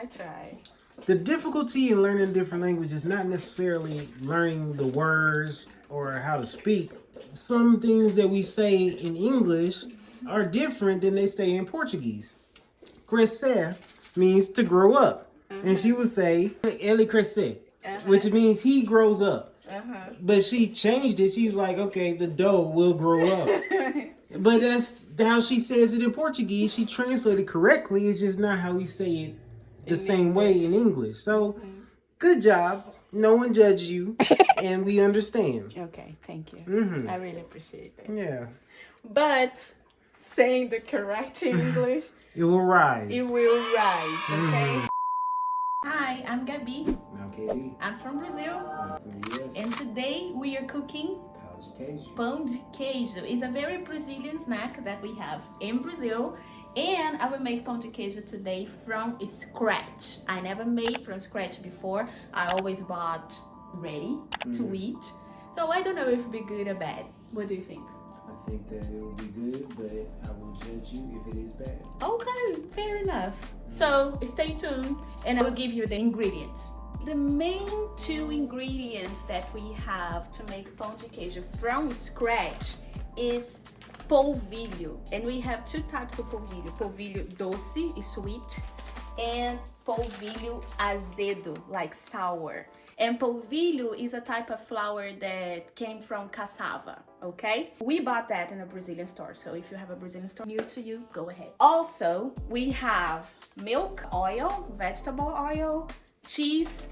I try. The difficulty in learning a different language is not necessarily learning the words or how to speak. Some things that we say in English are different than they say in Portuguese. Crescer means to grow up. And she would say, ele cresce, which means he grows up. But she changed it. She's like, okay, the dough will grow up. But that's how she says it in Portuguese. She translated correctly. It's just not how we say it the same way in English. So, good job. No one judged you, and we understand. Okay, thank you. Mm-hmm. I really appreciate that. Yeah. But saying the correct English, It will rise. it will rise, okay? Hi, I'm Gabi. I'm Katie. I'm from Brazil. I'm from the U.S. And today we are cooking Pão de Queijo. Pão de Queijo. It's a very Brazilian snack that we have in Brazil. And I will make pão de queijo today from scratch. I never made from scratch before. I always bought ready to eat. So I don't know if it'll be good or bad. What do you think? I think that it will be good, but I will judge you if it is bad. Okay, fair enough. So stay tuned and I will give you the ingredients. The main two ingredients that we have to make pão de queijo from scratch is polvilho. And we have two types of polvilho. Polvilho doce, is sweet, and polvilho azedo, like sour. And polvilho is a type of flour that came from cassava, okay? We bought that in a Brazilian store, so if you have a Brazilian store near to you, go ahead. Also, we have milk, oil, vegetable oil, cheese.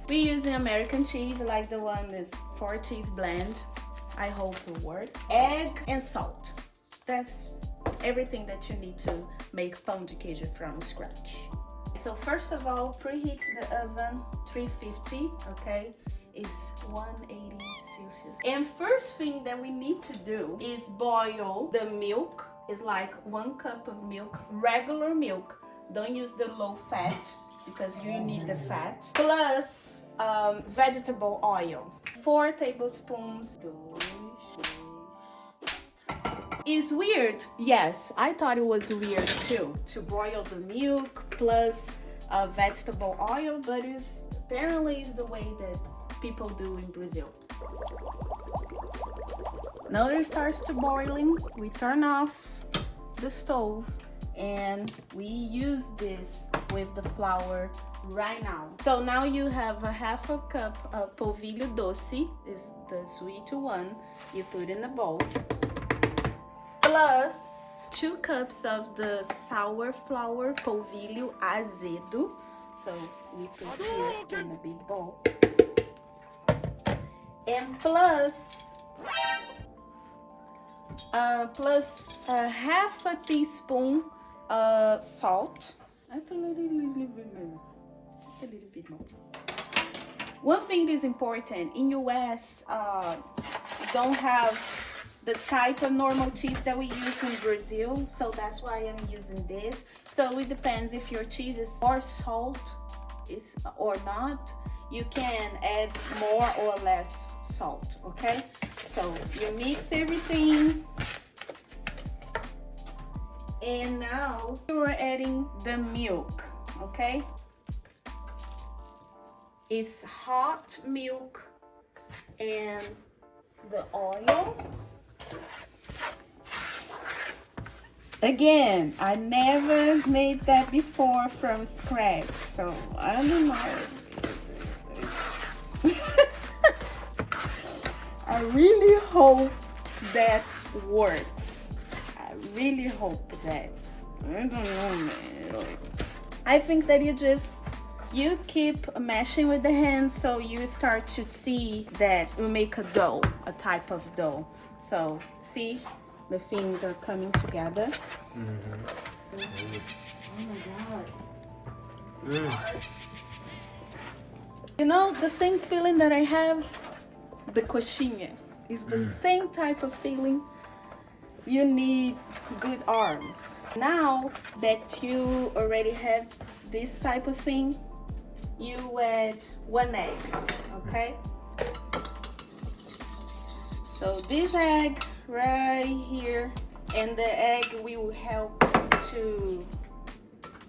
We use an American cheese, like the one is 4 cheese blend. I hope it works. Egg and salt. That's everything that you need to make pão de queijo from scratch. So first of all, preheat the oven 350, okay? It's 180 Celsius. And first thing that we need to do is boil the milk. It's like 1 cup of milk, regular milk. Don't use the low fat because you need the fat. Plus vegetable oil. 4 tablespoons. Is weird? Yes, I thought it was weird too, to boil the milk plus vegetable oil, but it's apparently is the way that people do in Brazil. Now that it starts to boiling, we turn off the stove and we use this with the flour right now. So now you have a half a cup of polvilho doce, is the sweet one, you put in the bowl. Plus 2 cups of the sour flour, polvilho azedo. So we put here in a big bowl. And plus half a teaspoon salt. I put a little bit more, just a little bit more. One thing that is important, in US, don't have the type of normal cheese that we use in Brazil, so that's why I'm using this. So it depends if your cheese is more salt or not. You can add more or less salt, okay? So you mix everything. And now we're adding the milk, okay? It's hot milk and the oil. Again, I never made that before from scratch, so I don't know. I really hope that works. I really hope that. I don't know, man. I think that you keep mashing with the hands so you start to see that you make a dough, a type of dough. So see, the things are coming together. Oh my God. You know, the same feeling that I have, the coxinha, is the same type of feeling. You need good arms. Now that you already have this type of thing, you add 1 egg, okay? So this egg right here, and the egg will help to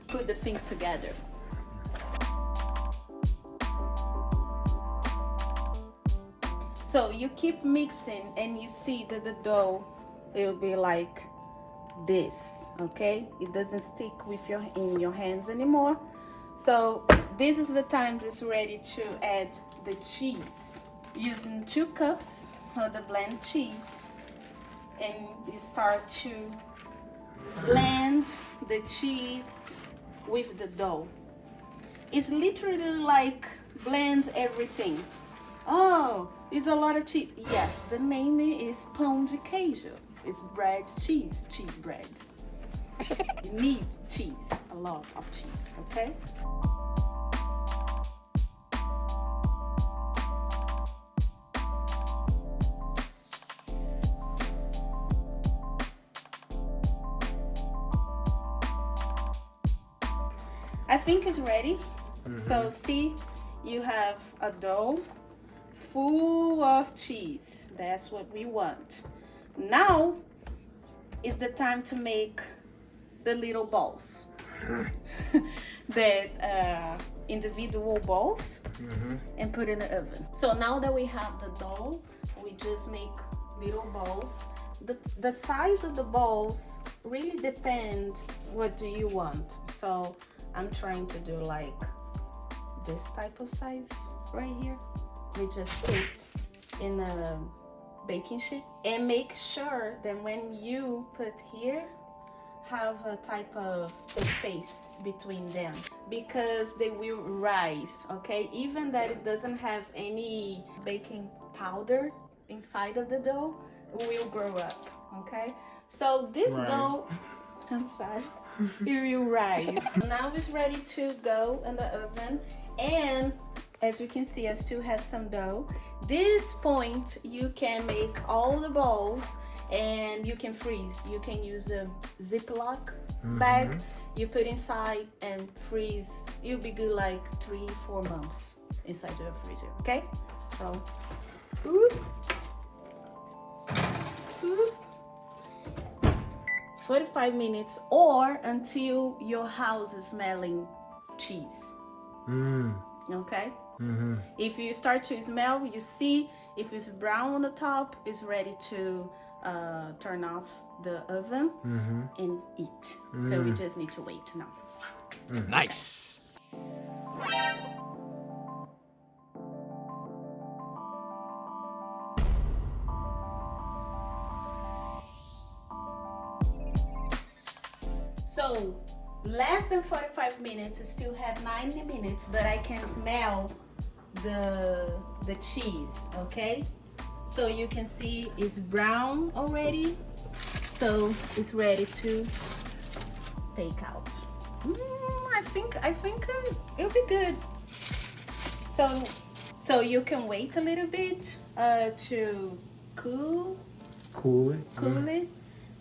put the things together. So you keep mixing and you see that the dough will be like this, okay? It doesn't stick with in your hands anymore. So this is the time just ready to add the cheese. Using 2 cups of the blend cheese, and you start to blend the cheese with the dough. It's literally like blend everything. Oh, it's a lot of cheese. Yes, the name is Pão de Queijo. It's bread, cheese bread. You need cheese, a lot of cheese, okay? I think it's ready. So see, you have a dough full of cheese. That's what we want. Now is the time to make the little balls. That individual balls and put in the oven. So now that we have the dough, we just make little balls. The size of the balls really depend what do you want. So I'm trying to do like this type of size right here. We just put in a baking sheet and make sure that when you put here, have a type of space between them, because they will rise, okay? Even that it doesn't have any baking powder inside of the dough, will grow up, okay? So this dough, I'm sorry, it will rise. Now it's ready to go in the oven, and as you can see, I still have some dough. This point, you can make all the balls and you can freeze. You can use a Ziploc bag, you put inside and freeze. You'll be good like 3-4 months inside the freezer, okay? So, 45 minutes or until your house is smelling cheese. Okay? If you start to smell, you see if it's brown on the top, it's ready to turn off the oven and eat. So we just need to wait now. Nice. So less than 45 minutes, I still have 90 minutes, but I can smell the cheese, okay? So you can see it's brown already, so it's ready to take out. I think it'll be good. So you can wait a little bit to cool it,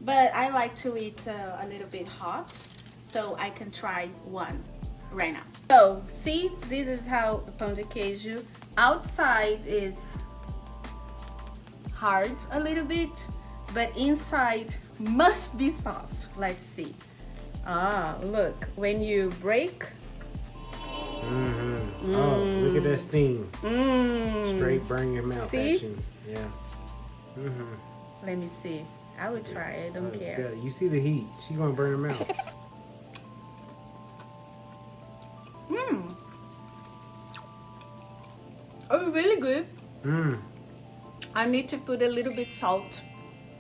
but I like to eat a little bit hot, so I can try one right now. So see, this is how the pão de queijo outside is hard a little bit, but inside must be soft. Let's see. Look, when you break. Oh, look at that steam. Straight burn your mouth. See? At you. Yeah. Let me see. I would try. I don't care. You see the heat. She gonna burn her mouth. Oh, really good. I need to put a little bit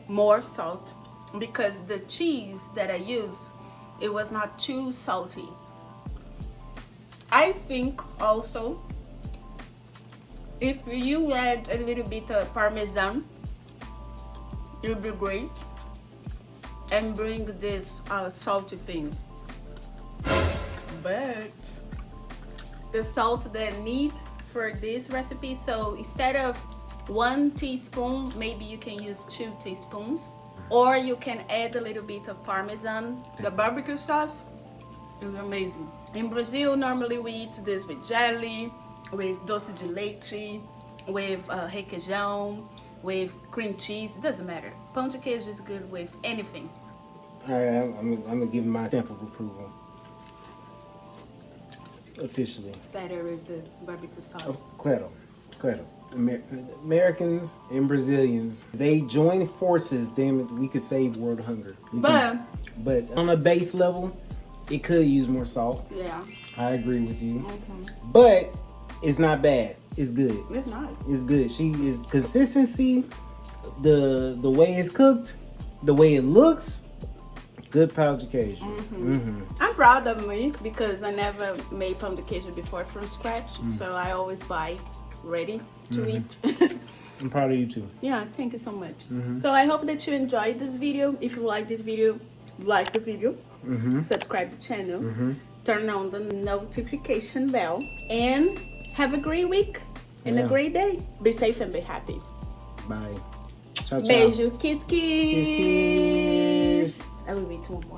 more salt, because the cheese that I use, it was not too salty. I think also if you add a little bit of Parmesan, it would be great, and bring this salty thing. But the salt that I need for this recipe, so instead of 1 teaspoon, maybe you can use 2 teaspoons, or you can add a little bit of Parmesan. The barbecue sauce is amazing. In Brazil, normally we eat this with jelly, with doce de leite, with requeijão, with cream cheese. It doesn't matter. Pão de queijo is good with anything. All right, I'm gonna give him my stamp of approval. Officially. Better with the barbecue sauce. Oh, claro. Americans and Brazilians, they join forces. Damn it, we could save world hunger. But on a base level, it could use more salt. Yeah. I agree with you. But it's not bad. It's good. It's not. It's good. She is consistency, the way it's cooked, the way it looks. Good pão de queijo. I'm proud of me because I never made pão de queijo before from scratch. So I always buy ready to eat. I'm proud of you too. Yeah, thank you so much. So I hope that you enjoyed this video. If you like this video, like the video, subscribe the channel, turn on the notification bell, and have a great week and a great day. Be safe and be happy. Bye. Tchau, tchau. Beijo. Kiss, kiss. Kiss, kiss. I will read one more.